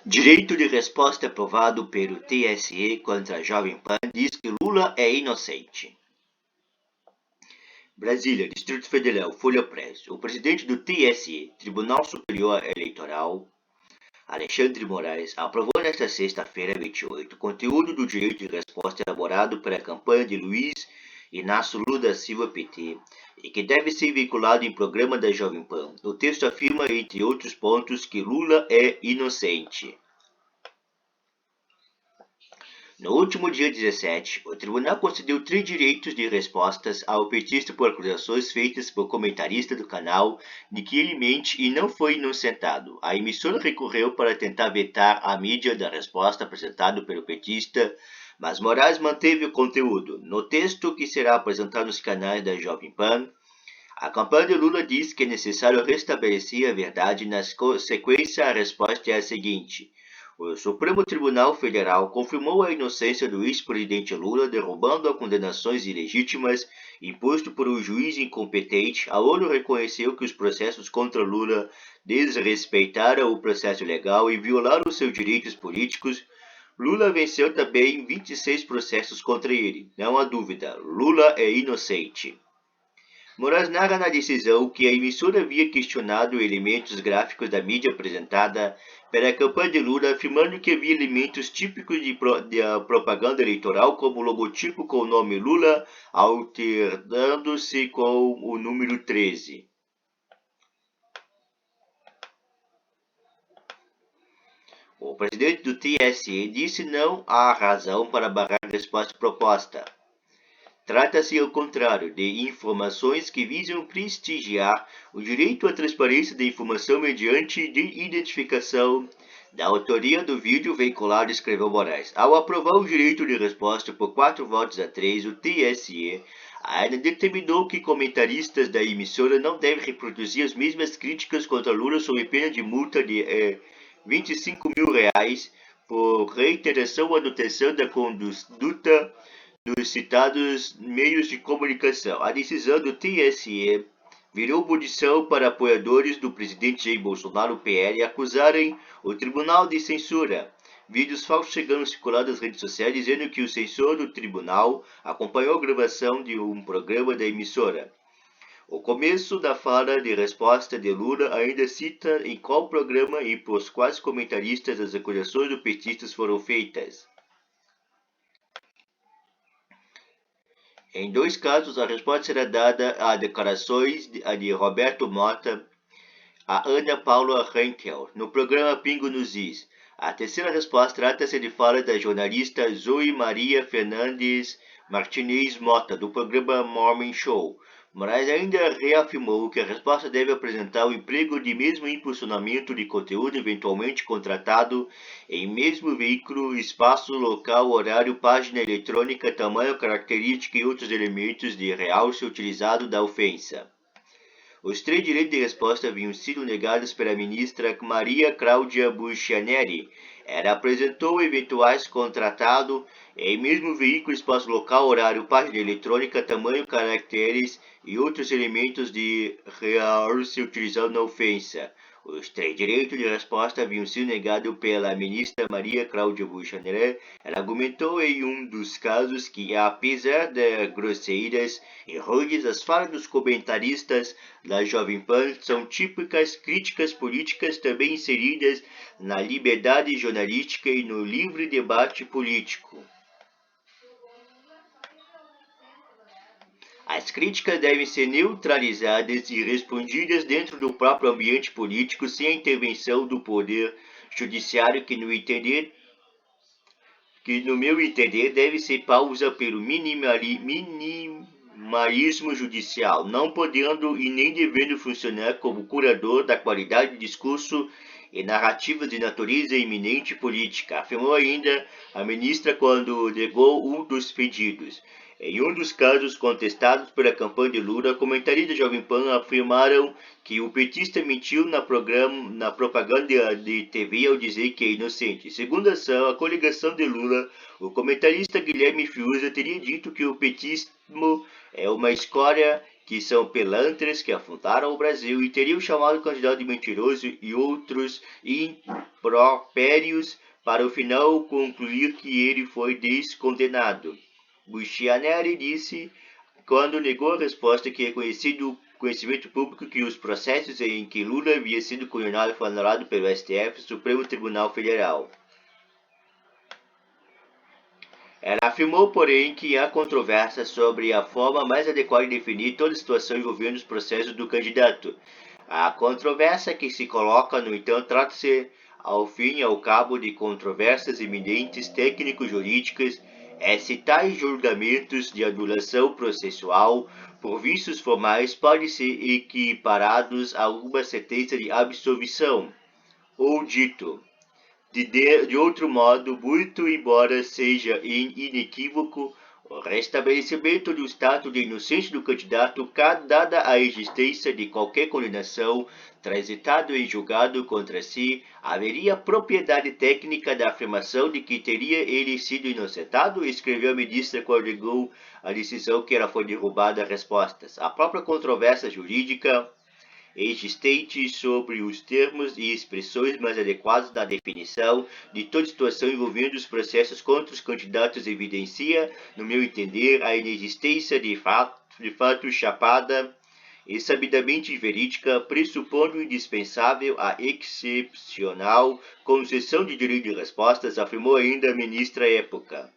Direito de resposta aprovado pelo TSE contra a Jovem Pan diz que Lula é inocente. Brasília, Distrito Federal, Folha Press. O presidente do TSE, Tribunal Superior Eleitoral, Alexandre Moraes, aprovou nesta sexta-feira, 28, o conteúdo do direito de resposta elaborado pela campanha de Luiz Inácio Lula da Silva PT e que deve ser vinculado em programa da Jovem Pan. O texto afirma, entre outros pontos, que Lula é inocente. No último dia 17, o tribunal concedeu 3 direitos de respostas ao petista por acusações feitas por comentarista do canal de que ele mente e não foi inocentado. A emissora recorreu para tentar vetar a mídia da resposta apresentada pelo petista, mas Moraes manteve o conteúdo. No texto que será apresentado nos canais da Jovem Pan, a campanha de Lula diz que é necessário restabelecer a verdade. Na sequência, a resposta é a seguinte: o Supremo Tribunal Federal confirmou a inocência do ex-presidente Lula, derrubando as condenações ilegítimas impostas por um juiz incompetente. A ONU reconheceu que os processos contra Lula desrespeitaram o processo legal e violaram seus direitos políticos. Lula venceu também 26 processos contra ele. Não há dúvida, Lula é inocente. Moraes narra na decisão que a emissora havia questionado elementos gráficos da mídia apresentada pela campanha de Lula, afirmando que havia elementos típicos de propaganda eleitoral, como o logotipo com o nome Lula, alternando-se com o número 13. O presidente do TSE disse não há razão para barrar a resposta proposta. Trata-se, ao contrário, de informações que visam prestigiar o direito à transparência da informação mediante identificação da autoria do vídeo veiculado, escreveu Moraes. Ao aprovar o direito de resposta por 4 votos a 3, o TSE ainda determinou que comentaristas da emissora não devem reproduzir as mesmas críticas contra Lula sob pena de multa de R$25 mil por reiteração ou anotação da conduta dos citados meios de comunicação. A decisão do TSE virou munição para apoiadores do presidente Jair Bolsonaro, PL, acusarem o tribunal de censura. Vídeos falsos chegando a circular nas redes sociais dizendo que o censor do tribunal acompanhou a gravação de um programa da emissora. O começo da fala de resposta de Lula ainda cita em qual programa e por quais comentaristas as acusações do petista foram feitas. Em 2 casos, a resposta será dada a declarações de Roberto Mota a Ana Paula Henkel, no programa Pingo nos Is. A terceira resposta trata-se de fala da jornalista Zoe Maria Fernandes Martinez Mota, do programa Morning Show. Moraes ainda reafirmou que a resposta deve apresentar o emprego de mesmo impulsionamento de conteúdo eventualmente contratado em mesmo veículo, espaço, local, horário, página eletrônica, tamanho, característica e outros elementos de realce utilizado da ofensa. Os 3 direitos de resposta haviam sido negados pela ministra Maria Cláudia Buchianeri. Ela apresentou eventuais contratado em mesmo veículo, espaço, local, horário, página eletrônica, tamanho, caracteres e outros elementos de realce utilizado na ofensa. Os 3 direitos de resposta haviam sido negados pela ministra Maria Cláudia Buchianeri. Ela argumentou em um dos casos que, apesar de grosseiras e rudes, as falas dos comentaristas da Jovem Pan são típicas críticas políticas também inseridas na liberdade jornalística e no livre debate político. As críticas devem ser neutralizadas e respondidas dentro do próprio ambiente político, sem a intervenção do poder judiciário, que no meu entender deve ser pausa pelo minimalismo judicial, não podendo e nem devendo funcionar como curador da qualidade de discurso e narrativas de natureza eminente política, afirmou ainda a ministra quando negou um dos pedidos. Em um dos casos contestados pela campanha de Lula, comentaristas da Jovem Pan afirmaram que o petista mentiu na propaganda de TV ao dizer que é inocente. Segundo a coligação de Lula, o comentarista Guilherme Fiuza teria dito que o petismo é uma escória que são pelantras que afrontaram o Brasil e teriam chamado o candidato de mentiroso e outros impropérios para o final concluir que ele foi descondenado. Buchianeri disse, quando negou a resposta, que é conhecimento público que os processos em que Lula havia sido condenado foram anulados pelo STF, Supremo Tribunal Federal. Ela afirmou, porém, que há controvérsia sobre a forma mais adequada de definir toda a situação envolvendo os processos do candidato. A controvérsia que se coloca, no entanto, trata-se, ao fim e ao cabo, de controvérsias eminentes técnico-jurídicas, se tais julgamentos de anulação processual, por vícios formais, podem ser equiparados a uma sentença de absolvição, ou dito de outro modo, muito embora seja inequívoco o restabelecimento do status de inocência do candidato, dada a existência de qualquer condenação transitado em julgado contra si, haveria propriedade técnica da afirmação de que teria ele sido inocentado, escreveu a ministra quando negou a decisão que ela foi derrubada respostas. A própria controvérsia jurídica existentes sobre os termos e expressões mais adequados da definição de toda situação envolvendo os processos contra os candidatos evidencia, no meu entender, a inexistência de fato chapada e sabidamente verídica, pressupondo indispensável a excepcional concessão de direito de respostas, afirmou ainda a ministra à época.